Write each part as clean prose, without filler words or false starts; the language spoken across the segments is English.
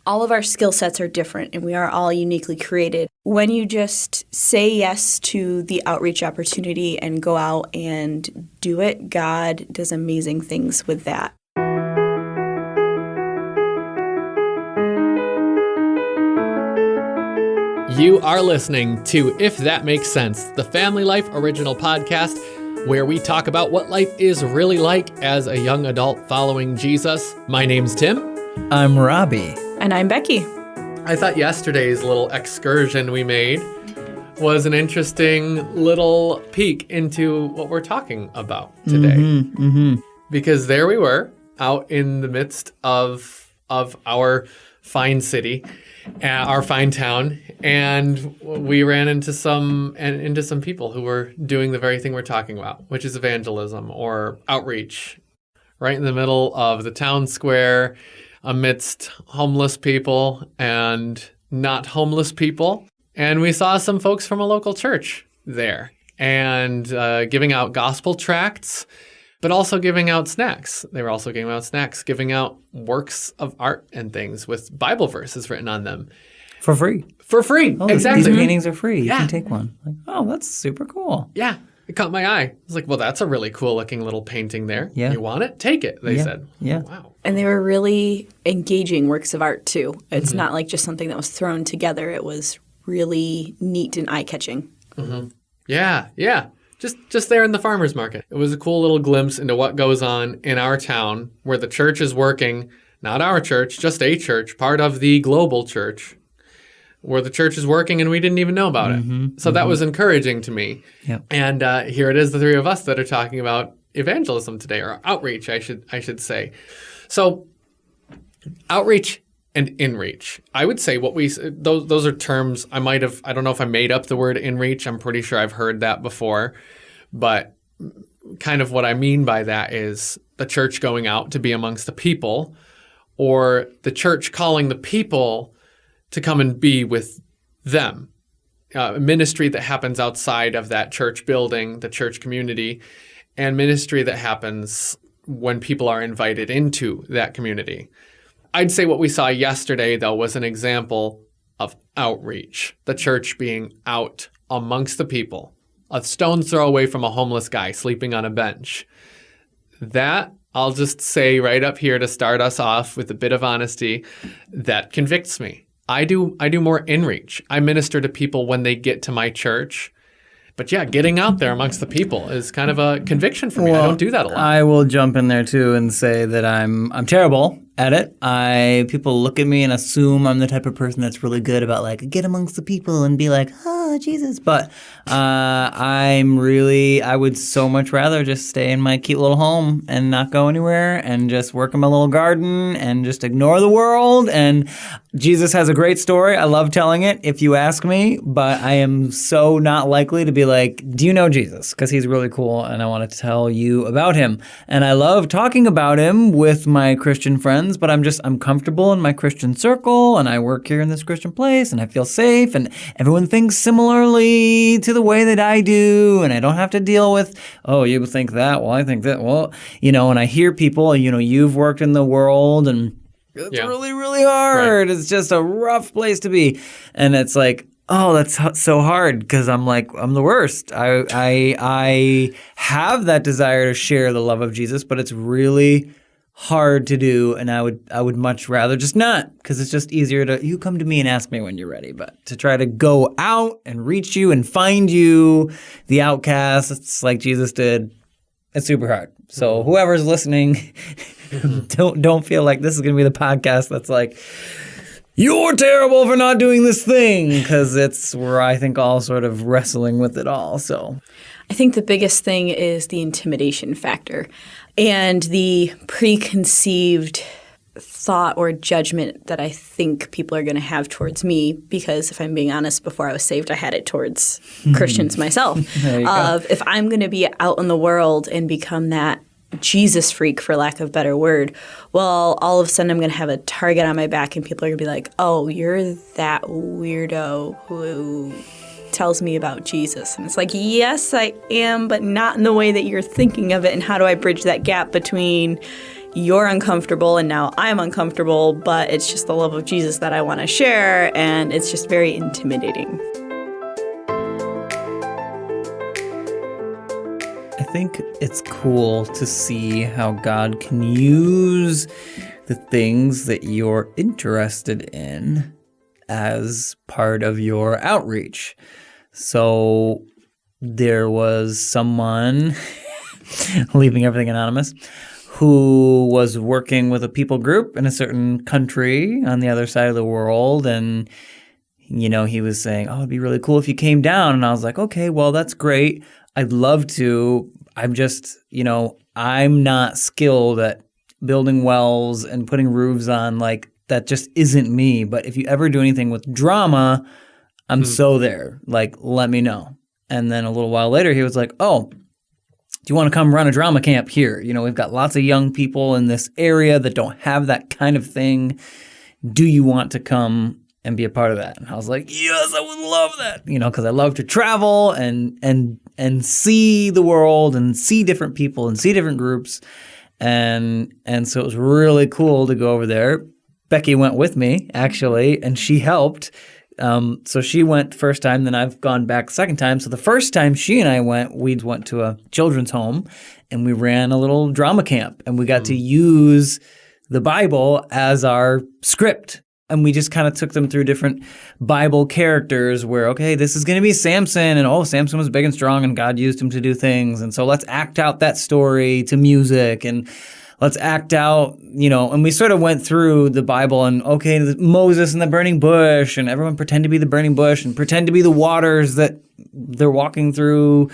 all of our skill sets are different and we are all uniquely created. When you just say yes to the outreach opportunity and go out and do it, God does amazing things with that. You are listening to If That Makes Sense, the Family Life Original Podcast, where we talk about what life is really like as a young adult following Jesus. My name's Tim. I'm Robbie. And I'm Becky. I thought yesterday's little excursion we made was an interesting little peek into what we're talking about today. Because there we were, out in the midst of our fine city, our fine town, and we ran into some people who were doing the very thing we're talking about, which is evangelism or outreach, right in the middle of the town square, amidst homeless people and not homeless people. And we saw some folks from a local church there and giving out gospel tracts, but also giving out snacks. They were also giving out snacks, giving out works of art and things with Bible verses written on them. For free. For free, Oh, exactly. These paintings are free. You Yeah. can take one. Like, oh, that's super cool. Yeah, it caught my eye. I was like, well, that's a really cool looking little painting there. Yeah. You want it? Take it, they said. Yeah. Oh, wow. And they were really engaging works of art, too. It's not like just something that was thrown together. It was really neat and eye-catching. Yeah. Just there in the farmer's market. It was a cool little glimpse into what goes on in our town where the church is working, not our church, just a church, part of the global church, where the church is working and we didn't even know about it. So that was encouraging to me. Yep. And here it is, the three of us that are talking about evangelism today, or outreach, I should say. So outreach and inreach. I would say those are terms I don't know if I made up the word inreach. I'm pretty sure I've heard that before. But kind of what I mean by that is the church going out to be amongst the people, or the church calling the people to come and be with them. A ministry that happens outside of that church building, the church community, and ministry that happens when people are invited into that community. I'd say what we saw yesterday, though, was an example of outreach, the church being out amongst the people, a stone's throw away from a homeless guy sleeping on a bench. That, I'll just say right up here to start us off with a bit of honesty, that convicts me. I do more inreach. I minister to people when they get to my church. But yeah, getting out there amongst the people is kind of a conviction for me. I don't do that a lot. I will jump in there too and say that I'm terrible at it. People look at me and assume I'm the type of person that's really good about like get amongst the people and be like, oh, Jesus. But I would so much rather just stay in my cute little home and not go anywhere and just work in my little garden and just ignore the world. And Jesus has a great story. I love telling it if you ask me, but I am so not likely to be like, do you know Jesus? Because he's really cool and I want to tell you about him. And I love talking about him with my Christian friends, but I'm comfortable in my Christian circle and I work here in this Christian place and I feel safe and everyone thinks similarly to the way that I do and I don't have to deal with, oh, you think that, well, I think that, well, and I hear people, you've worked in the world and it's really, really hard. Right. It's just a rough place to be. And it's like, oh, that's so hard because I'm the worst. I have that desire to share the love of Jesus, but it's really hard to do, and I would much rather just not, because it's just easier to, you come to me and ask me when you're ready, but to try to go out and reach you and find you, the outcast, it's like Jesus did, it's super hard. So whoever's listening, don't feel like this is going to be the podcast that's like, you're terrible for not doing this thing, because we're, I think, all sort of wrestling with it all, so. I think the biggest thing is the intimidation factor and the preconceived thought or judgment that I think people are going to have towards me, because if I'm being honest, before I was saved, I had it towards Christians myself. If I'm going to be out in the world and become that Jesus freak, for lack of a better word, well, all of a sudden I'm going to have a target on my back and people are going to be like, oh, you're that weirdo who tells me about Jesus. And it's like, yes, I am, but not in the way that you're thinking of it. And how do I bridge that gap between you're uncomfortable and now I'm uncomfortable, but it's just the love of Jesus that I want to share, and it's just very intimidating. I think it's cool to see how God can use the things that you're interested in as part of your outreach. So there was someone, leaving everything anonymous, who was working with a people group in a certain country on the other side of the world. And, you know, he was saying, oh, it'd be really cool if you came down. And I was like, okay, well, that's great. I'd love to. I'm just, you know, I'm not skilled at building wells and putting roofs on. Like, that just isn't me. But if you ever do anything with drama, I'm so there. Like, let me know. And then a little while later, he was like, oh, do you want to come run a drama camp here? You know, we've got lots of young people in this area that don't have that kind of thing. Do you want to come and be a part of that? And I was like, yes, I would love that. You know, because I love to travel and see the world and see different people and see different groups. And so it was really cool to go over there. Becky went with me, actually, and she helped. So she went first time, then I've gone back second time. So the first time she and I went, we went to a children's home and we ran a little drama camp, and we got to use the Bible as our script. And we just kind of took them through different Bible characters where, okay, this is going to be Samson, and oh, Samson was big and strong and God used him to do things. And so let's act out that story to music, and let's act out, you know, and we sort of went through the Bible and, okay, Moses and the burning bush, and everyone pretend to be the burning bush and pretend to be the waters that they're walking through.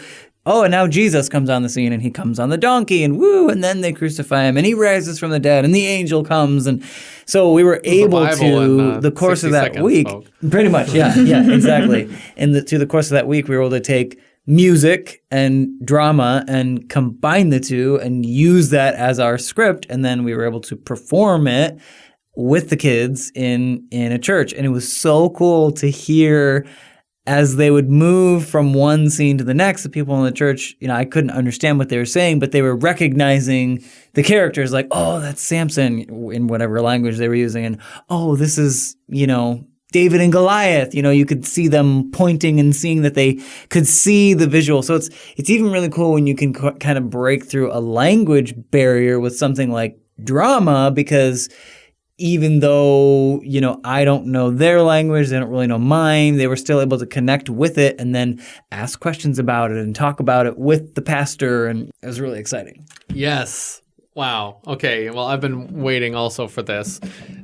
Oh, and now Jesus comes on the scene, and he comes on the donkey, and woo, and then they crucify him, and he rises from the dead, and the angel comes. And so we were able to, the course of that week, pretty much, yeah, exactly. And through the course of that week, we were able to take music and drama and combine the two and use that as our script, and then we were able to perform it with the kids in a church. And it was so cool to hear as they would move from one scene to the next, the people in the church, you know, I couldn't understand what they were saying, but they were recognizing the characters, like, oh, that's Samson, in whatever language they were using, and oh, this is, you know, David and Goliath. You know, you could see them pointing and seeing that they could see the visual. So it's even really cool when you can kind of break through a language barrier with something like drama, because even though, you know, I don't know their language, they don't really know mine, they were still able to connect with it and then ask questions about it and talk about it with the pastor, and it was really exciting. Yes. Wow. Okay. Well, I've been waiting also for this.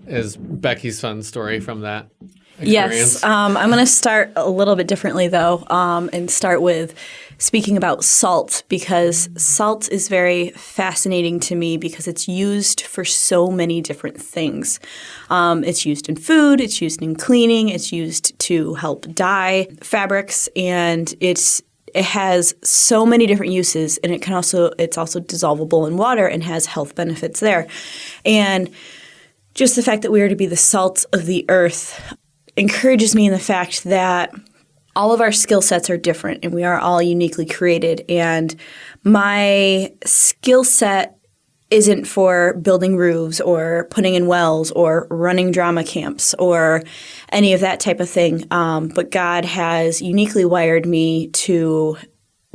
Is Becky's fun story from that experience? Yes. I'm going to start a little bit differently, though, and start with speaking about salt, because salt is very fascinating to me because it's used for so many different things. It's used in food, it's used in cleaning, it's used to help dye fabrics, and it has so many different uses, and it's also dissolvable in water and has health benefits there. And just the fact that we are to be the salt of the earth encourages me in the fact that all of our skill sets are different, and we are all uniquely created. And my skill set isn't for building roofs or putting in wells or running drama camps or any of that type of thing. But God has uniquely wired me to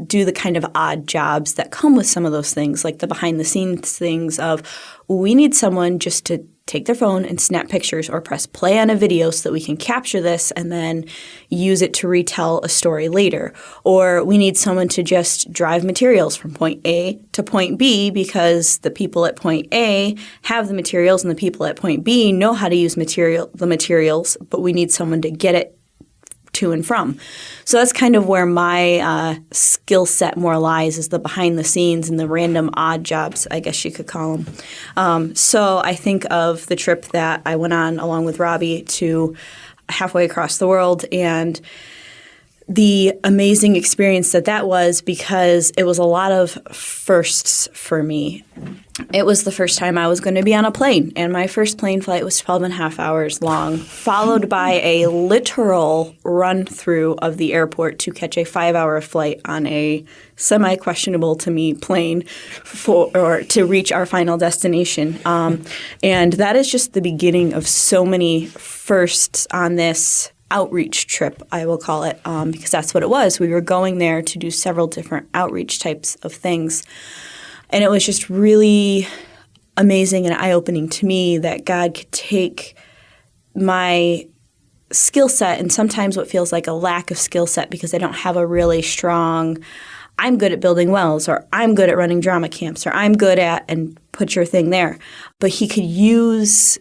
do the kind of odd jobs that come with some of those things, like the behind-the-scenes things of, we need someone just to take their phone and snap pictures or press play on a video so that we can capture this and then use it to retell a story later. Or we need someone to just drive materials from point A to point B because the people at point A have the materials and the people at point B know how to use the materials, but we need someone to get it to and from. So that's kind of where my skill set more lies, is the behind the scenes and the random odd jobs, I guess you could call them. So I think of the trip that I went on along with Robbie to halfway across the world, and the amazing experience that was, because it was a lot of firsts for me. It was the first time I was going to be on a plane, and my first plane flight was 12 and a half hours long, followed by a literal run-through of the airport to catch a 5-hour flight on a semi-questionable to me plane or to reach our final destination. And that is just the beginning of so many firsts on this outreach trip, I will call it, because that's what it was. We were going there to do several different outreach types of things. And it was just really amazing and eye-opening to me that God could take my skill set and sometimes what feels like a lack of skill set because I don't have a really strong, I'm good at building wells, or I'm good at running drama camps, or I'm good at, and put your thing there. But he could use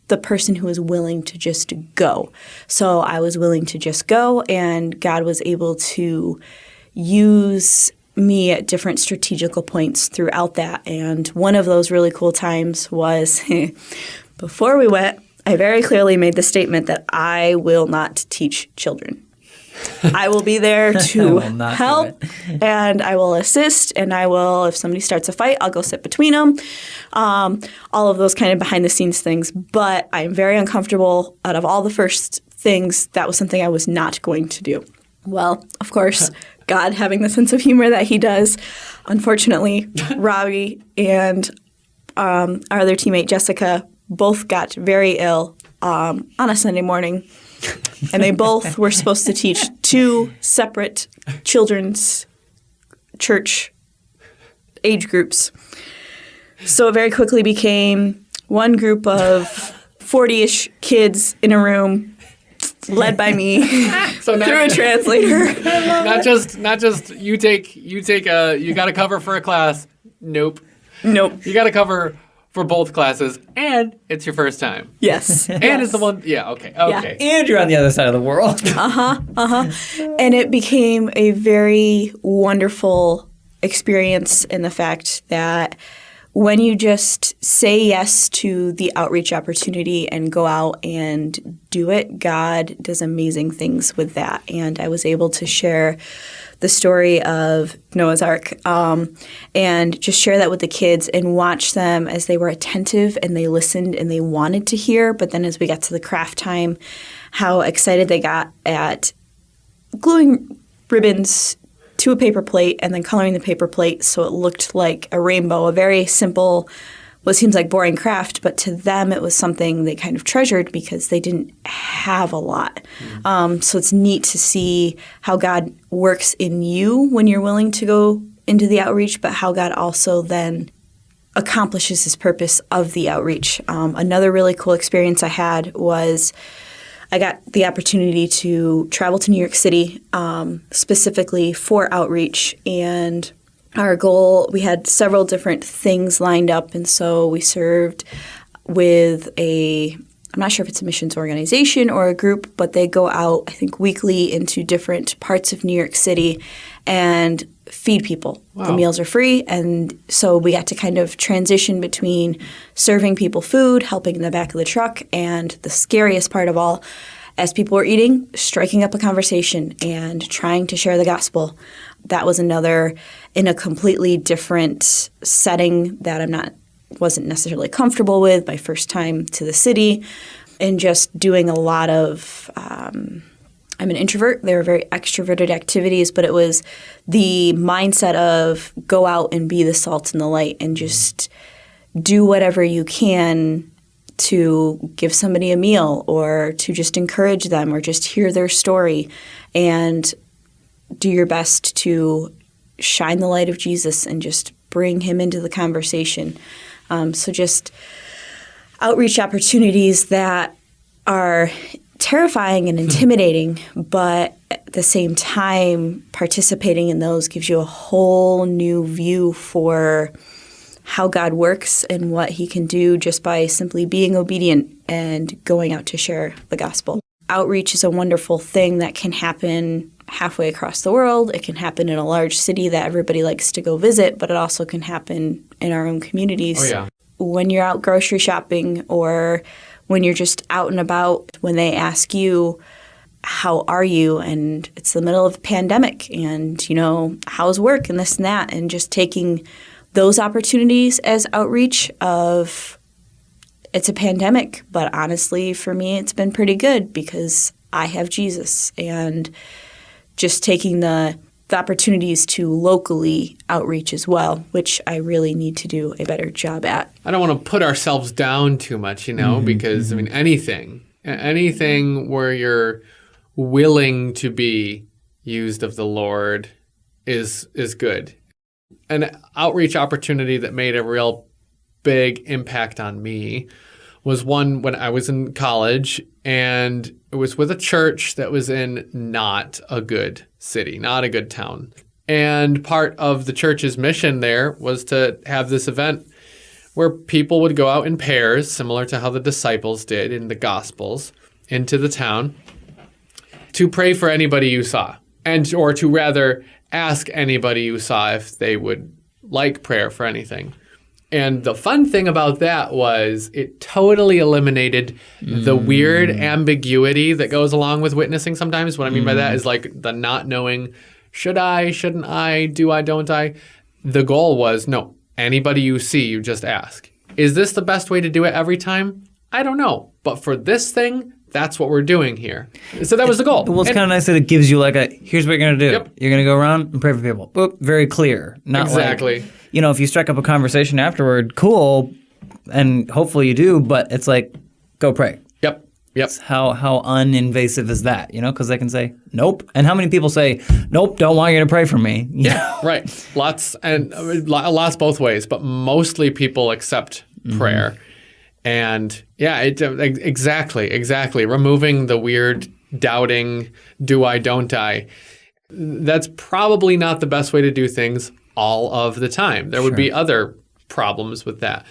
the person who was willing to just go. So I was willing to just go, and God was able to use me at different strategical points throughout that. And one of those really cool times was before we went, I very clearly made the statement that I will not teach children. I will be there to help, and I will assist, and I will, if somebody starts a fight, I'll go sit between them, all of those kind of behind-the-scenes things. But I'm very uncomfortable. Out of all the first things, that was something I was not going to do. Well, of course, God having the sense of humor that he does, unfortunately, Robbie and our other teammate, Jessica, both got very ill on a Sunday morning. And they both were supposed to teach 2 separate children's church age groups. So it very quickly became one group of 40-ish kids in a room led by me through a translator. Not just you got to cover for a class. Nope. You got to cover for both classes, and it's your first time. Yes. And it's the one, okay. Yeah. And you're on the other side of the world. And it became a very wonderful experience in the fact that when you just say yes to the outreach opportunity and go out and do it, God does amazing things with that. And I was able to share the story of Noah's Ark and just share that with the kids and watch them as they were attentive and they listened and they wanted to hear. But then as we got to the craft time, how excited they got at gluing ribbons to a paper plate and then coloring the paper plate so it looked like a rainbow, a very simple, what seems like boring craft, but to them it was something they kind of treasured because they didn't have a lot. So it's neat to see how God works in you when you're willing to go into the outreach, but how God also then accomplishes his purpose of the outreach. Another really cool experience I had was I got the opportunity to travel to New York City specifically for outreach, and our goal, we had several different things lined up, and so we served with I'm not sure if it's a missions organization or a group, but they go out, I think, weekly into different parts of New York City and feed people. Wow. The meals are free, and so we got to kind of transition between serving people food, helping in the back of the truck, and the scariest part of all, as people were eating, striking up a conversation and trying to share the gospel. That was another in a completely different setting that wasn't necessarily comfortable with, my first time to the city, and just doing a lot of I'm an introvert. They were very extroverted activities, but it was the mindset of go out and be the salt and the light and just do whatever you can to give somebody a meal or to just encourage them or just hear their story and do your best to shine the light of Jesus and just bring him into the conversation. So just outreach opportunities that are terrifying and intimidating, but at the same time, participating in those gives you a whole new view for how God works and what he can do just by simply being obedient and going out to share the gospel. Outreach is a wonderful thing that can happen halfway across the world. It can happen in a large city that everybody likes to go visit, but it also can happen in our own communities. Oh, yeah. When you're out grocery shopping or when you're just out and about, when they ask you, how are you? And it's the middle of a pandemic, and, how's work and this and that, and just taking those opportunities as outreach of it's a pandemic, but honestly, for me, it's been pretty good because I have Jesus, and just taking the opportunities to locally outreach as well, which I really need to do a better job at. I don't want to put ourselves down too much, because anything where you're willing to be used of the Lord is good. An outreach opportunity that made a real big impact on me was one when I was in college, and it was with a church that was in not a good city, not a good town. And part of the church's mission there was to have this event where people would go out in pairs, similar to how the disciples did in the Gospels, into the town to pray for anybody you saw, or to rather ask anybody you saw if they would like prayer for anything. And the fun thing about that was it totally eliminated the weird ambiguity that goes along with witnessing sometimes. What I mean by that is like the not knowing, should I, shouldn't I, do I, don't I? The goal was, no, anybody you see, you just ask. Is this the best way to do it every time? I don't know. But for this thing, that's what we're doing here. So that was the goal. Well, it's kind of nice that it gives you like here's what you're going to do. Yep. You're going to go around and pray for people. Boop, very clear. Not exactly. Like, if you strike up a conversation afterward, cool, and hopefully you do, but it's like, go pray. Yep. It's how uninvasive is that, because they can say, nope. And how many people say, nope, don't want you to pray for me? Yeah, right. Lots both ways, but mostly people accept prayer. And yeah, exactly. Removing the weird doubting, do I, don't I. That's probably not the best way to do things all of the time. There would be other problems with that.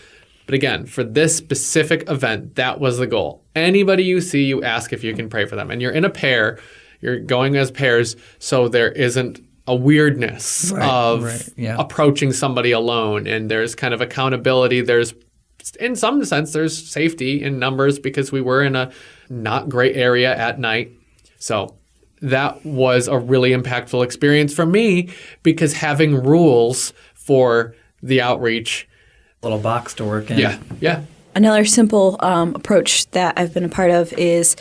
But again, for this specific event, that was the goal. Anybody you see, you ask if you can pray for them. And you're in a pair, you're going as pairs, so there isn't a weirdness of approaching somebody alone. And there's kind of accountability. There's, in some sense, there's safety in numbers because we were in a not great area at night. So that was a really impactful experience for me because having rules for the outreach. Little box to work in. Yeah. Another simple approach that I've been a part of is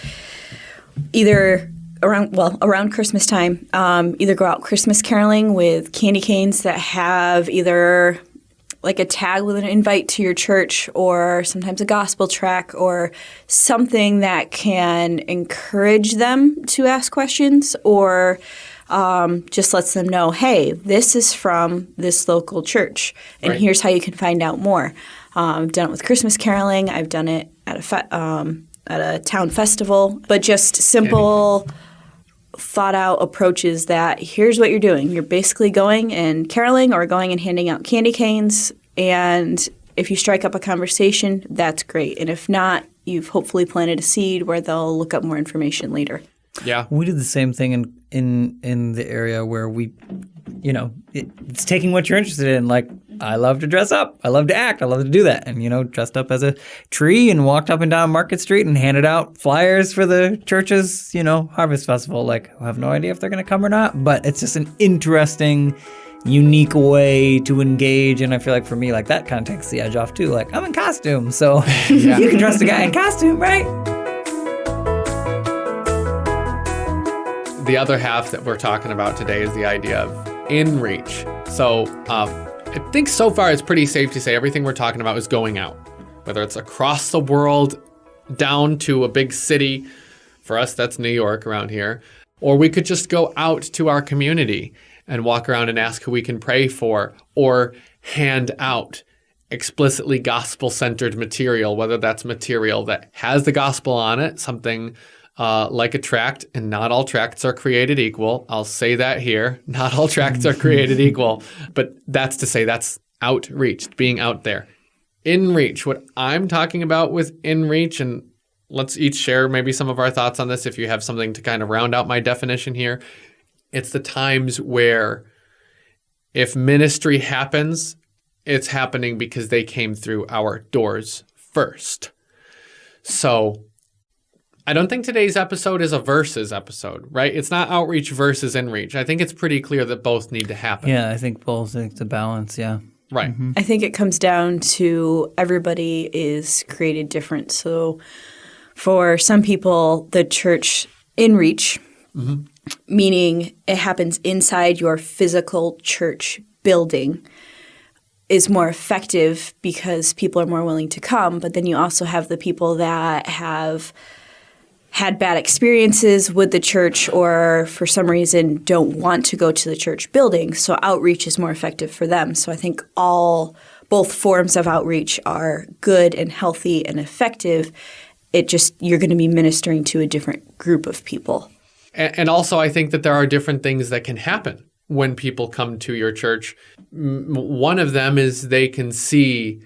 either around Christmas time, either go out Christmas caroling with candy canes that have either like a tag with an invite to your church or sometimes a gospel track or something that can encourage them to ask questions or just lets them know, hey, this is from this local church, and here's how you can find out more. I've done it with Christmas caroling. I've done it at a town festival, but just simple, thought-out approaches that here's what you're doing. You're basically going and caroling or going and handing out candy canes, and if you strike up a conversation, that's great. And if not, you've hopefully planted a seed where they'll look up more information later. Yeah. We did the same thing in the area where we, it's taking what you're interested in. Like, I love to dress up. I love to act. I love to do that. And, dressed up as a tree and walked up and down Market Street and handed out flyers for the church's, harvest festival. Like, I have no idea if they're going to come or not, but it's just an interesting, unique way to engage. And I feel like for me, like, that kind of takes the edge off too. Like, I'm in costume, so you can trust a guy in costume, right? The other half that we're talking about today is the idea of in reach. So I think so far it's pretty safe to say everything we're talking about is going out, whether it's across the world, down to a big city. For us, that's New York around here. Or we could just go out to our community and walk around and ask who we can pray for or hand out explicitly gospel-centered material, whether that's material that has the gospel on it, something like a tract, and not all tracts are created equal. I'll say that here. Not all tracts are created equal, but that's to say that's outreach, being out there. In reach, what I'm talking about with in reach, and let's each share maybe some of our thoughts on this if you have something to kind of round out my definition here. It's the times where if ministry happens, it's happening because they came through our doors first. So I don't think today's episode is a versus episode, right? It's not outreach versus inreach. I think it's pretty clear that both need to happen. Yeah, I think both. It's a balance, yeah. Right. I think it comes down to everybody is created different. So for some people, the church inreach, meaning it happens inside your physical church building, is more effective because people are more willing to come. But then you also have the people that have had bad experiences with the church or for some reason don't want to go to the church building. So outreach is more effective for them. So I think both forms of outreach are good and healthy and effective. It just, you're going to be ministering to a different group of people. And also, I think that there are different things that can happen when people come to your church. One of them is they can see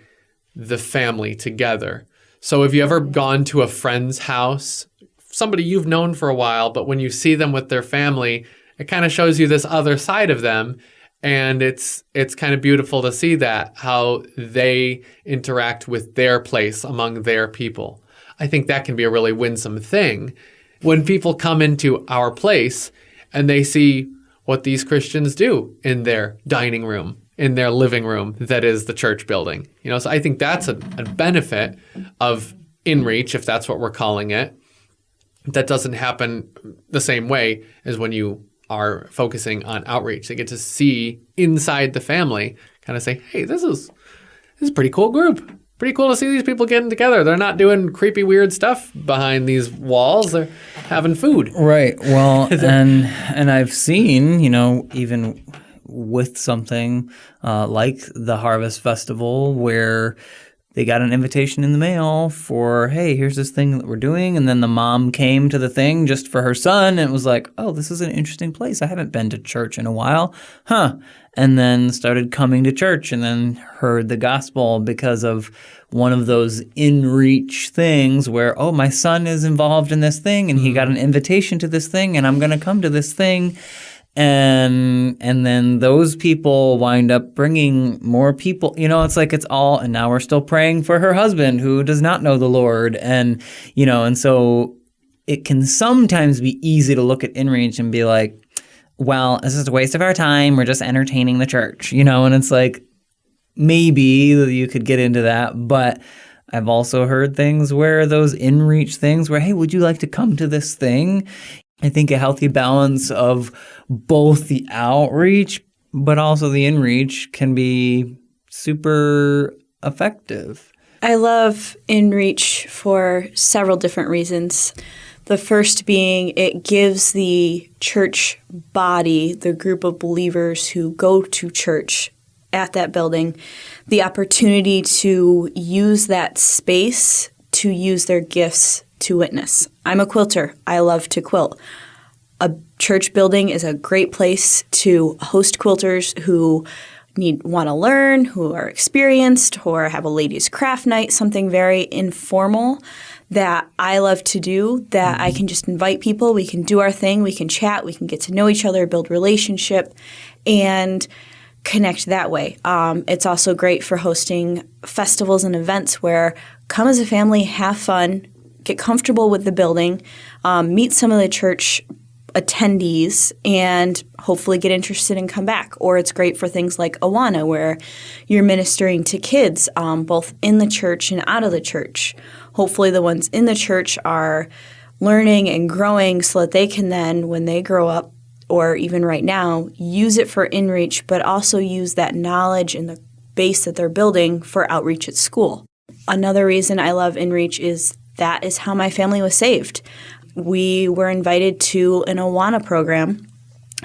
the family together. So have you ever gone to a friend's house, somebody you've known for a while, but when you see them with their family, it kind of shows you this other side of them. And it's kind of beautiful to see that, how they interact with their place among their people. I think that can be a really winsome thing. When people come into our place and they see what these Christians do in their dining room, in their living room that is the church building. So I think that's a benefit of inreach, if that's what we're calling it. That doesn't happen the same way as when you are focusing on outreach. They get to see inside the family, kind of say, hey, this is a pretty cool group. Pretty cool to see these people getting together. They're not doing creepy, weird stuff behind these walls. They're having food. Right. Well, and I've seen, even with something like the Harvest Festival where they got an invitation in the mail for, hey, here's this thing that we're doing. And then the mom came to the thing just for her son and was like, oh, this is an interesting place. I haven't been to church in a while. Huh. And then started coming to church and then heard the gospel because of one of those in-reach things where, oh, my son is involved in this thing and he got an invitation to this thing and I'm going to come to this thing. And then those people wind up bringing more people. It's like it's all, and now we're still praying for her husband who does not know the Lord. And, and so it can sometimes be easy to look at inreach and be like, well, this is a waste of our time. We're just entertaining the church, and it's like, maybe you could get into that. But I've also heard things where those inreach things where, hey, would you like to come to this thing? I think a healthy balance of both the outreach but also the inreach can be super effective. I love inreach for several different reasons. The first being it gives the church body, the group of believers who go to church at that building, the opportunity to use that space to use their gifts to witness. I'm a quilter. I love to quilt. A church building is a great place to host quilters who want to learn, who are experienced, or have a ladies' craft night, something very informal that I love to do, that I can just invite people. We can do our thing. We can chat. We can get to know each other, build relationship, and connect that way. It's also great for hosting festivals and events where come as a family, have fun, get comfortable with the building, meet some of the church attendees, and hopefully get interested and come back. Or it's great for things like Awana, where you're ministering to kids both in the church and out of the church. Hopefully the ones in the church are learning and growing so that they can then, when they grow up, or even right now, use it for inreach, but also use that knowledge and the base that they're building for outreach at school. Another reason I love inreach is that is how my family was saved. We were invited to an Awana program,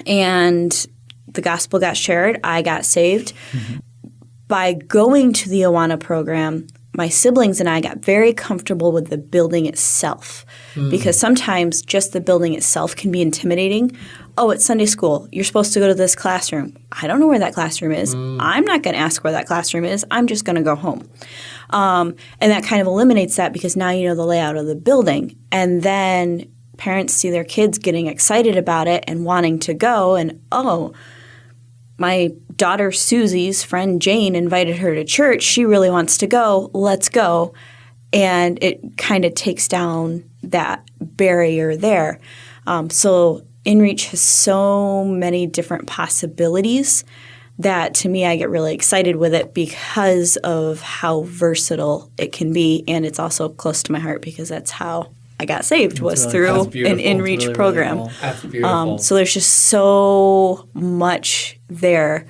and the gospel got shared. I got saved. Mm-hmm. By going to the Awana program, my siblings and I got very comfortable with the building itself, because sometimes just the building itself can be intimidating. Oh, it's Sunday school. You're supposed to go to this classroom. I don't know where that classroom is. I'm not going to ask where that classroom is. I'm just going to go home. And that kind of eliminates that because now you know the layout of the building. And then parents see their kids getting excited about it and wanting to go. And, oh, my daughter Susie's friend Jane invited her to church. She really wants to go. Let's go. And it kind of takes down that barrier there. So InReach has so many different possibilities that to me I get really excited with it because of how versatile it can be, and it's also close to my heart because that's how I got saved was through an InReach really, program. really cool. That's beautiful. So there's just so much there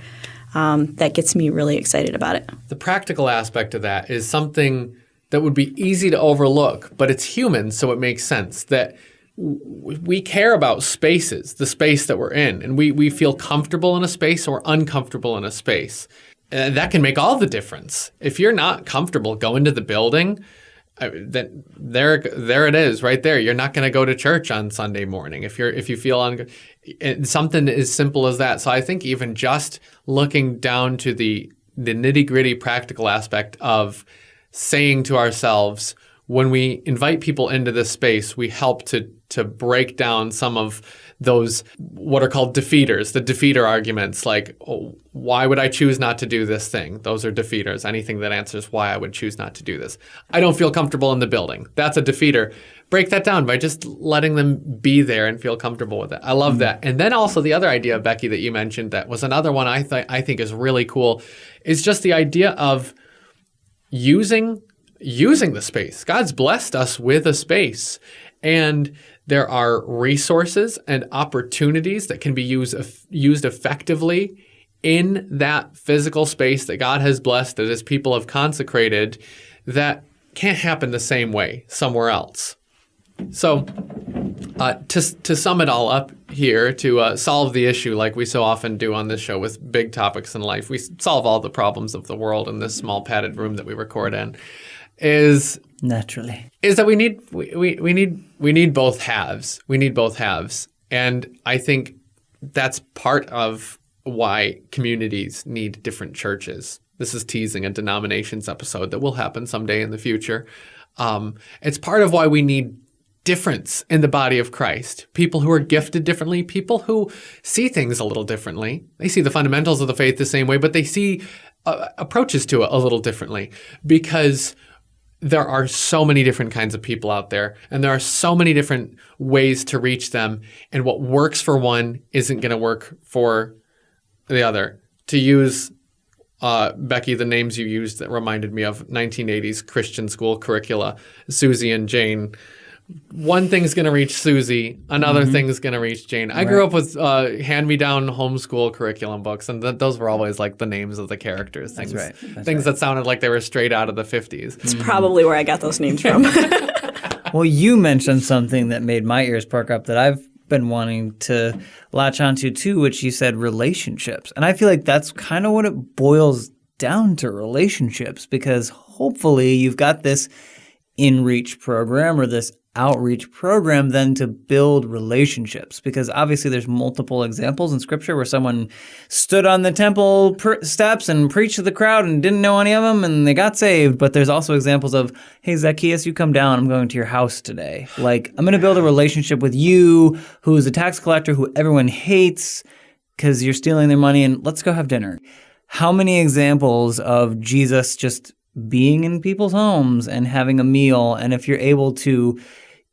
that gets me really excited about it. The practical aspect of that is something that would be easy to overlook, but it's human, so it makes sense that we care about spaces, the space that we're in, and we feel comfortable in a space or uncomfortable in a space. And that can make all the difference. If you're not comfortable going to the building, then there it is right there. You're not going to go to church on Sunday morning if you feel something as simple as that. So I think even just looking down to the nitty-gritty practical aspect of saying to ourselves, when we invite people into this space, we help to break down some of those what are called defeaters, the defeater arguments, like, oh, why would I choose not to do this thing? Those are defeaters. Anything that answers why I would choose not to do this. I don't feel comfortable in the building. That's a defeater. Break that down by just letting them be there and feel comfortable with it. I love that. And then also the other idea, Becky, that you mentioned that was another one I think is really cool is just the idea of using the space. God's blessed us with a space, and there are resources and opportunities that can be used effectively in that physical space that God has blessed, that His people have consecrated, that can't happen the same way somewhere else. So to sum it all up here, to solve the issue like we so often do on this show with big topics in life, we solve all the problems of the world in this small padded room that we record in, is that we need both halves. We need both halves. And I think that's part of why communities need different churches. This is teasing a denominations episode that will happen someday in the future. It's part of why we need difference in the body of Christ. People who are gifted differently, people who see things a little differently. They see the fundamentals of the faith the same way, but they see approaches to it a little differently, because there are so many different kinds of people out there, and there are so many different ways to reach them, and what works for one isn't going to work for the other. To use, Becky, the names you used that reminded me of 1980s Christian school curricula, Susie and Jane. One thing's going to reach Susie, another thing's going to reach Jane. I grew up with hand-me-down homeschool curriculum books, and those were always like the names of the characters. Things, things that sounded like they were straight out of the 50s. It's probably where I got those names from. Well, you mentioned something that made my ears perk up that I've been wanting to latch onto too, which you said relationships. And I feel like that's kind of what it boils down to, relationships, because hopefully you've got this InReach program or this outreach program then to build relationships, because obviously there's multiple examples in scripture where someone stood on the temple steps and preached to the crowd and didn't know any of them and they got saved. But there's also examples of, hey, Zacchaeus, you come down, I'm going to your house today. Like, I'm going to build a relationship with you, who's a tax collector who everyone hates because you're stealing their money, and let's go have dinner. How many examples of Jesus just being in people's homes and having a meal, and if you're able to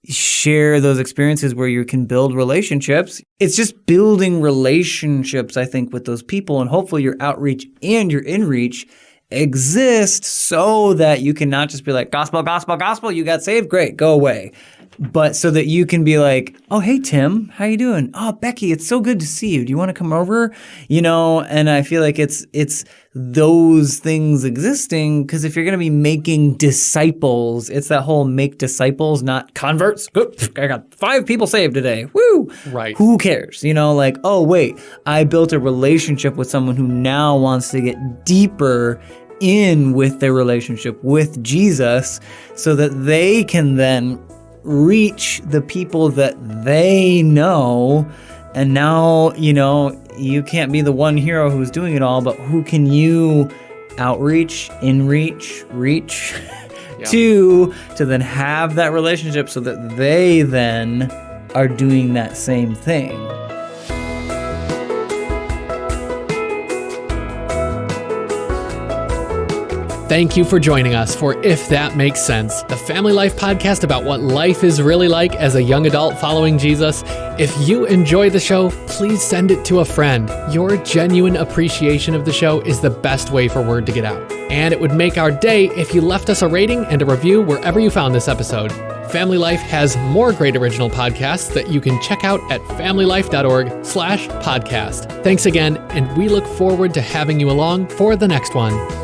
share those experiences where you can build relationships, it's just building relationships, I think, with those people, and hopefully your outreach and your InReach exist so that you can not just be like, gospel, gospel, gospel, you got saved, great, go away. But so that you can be like, oh, hey, Tim, how you doing? Oh, Becky, it's so good to see you. Do you want to come over? You know, and I feel like it's those things existing, because if you're going to be making disciples, it's that whole make disciples, not converts. I got 5 people saved today. Woo! Right. Who cares? You know, like, oh, wait, I built a relationship with someone who now wants to get deeper in with their relationship with Jesus so that they can then reach the people that they know. And now, you know, you can't be the one hero who's doing it all, but who can you outreach, InReach, reach to then have that relationship so that they then are doing that same thing. Thank you for joining us for If That Makes Sense, the family life podcast about what life is really like as a young adult following Jesus. If you enjoy the show, please send it to a friend. Your genuine appreciation of the show is the best way for word to get out. And it would make our day if you left us a rating and a review wherever you found this episode. Family Life has more great original podcasts that you can check out at familylife.org/podcast. Thanks again, and we look forward to having you along for the next one.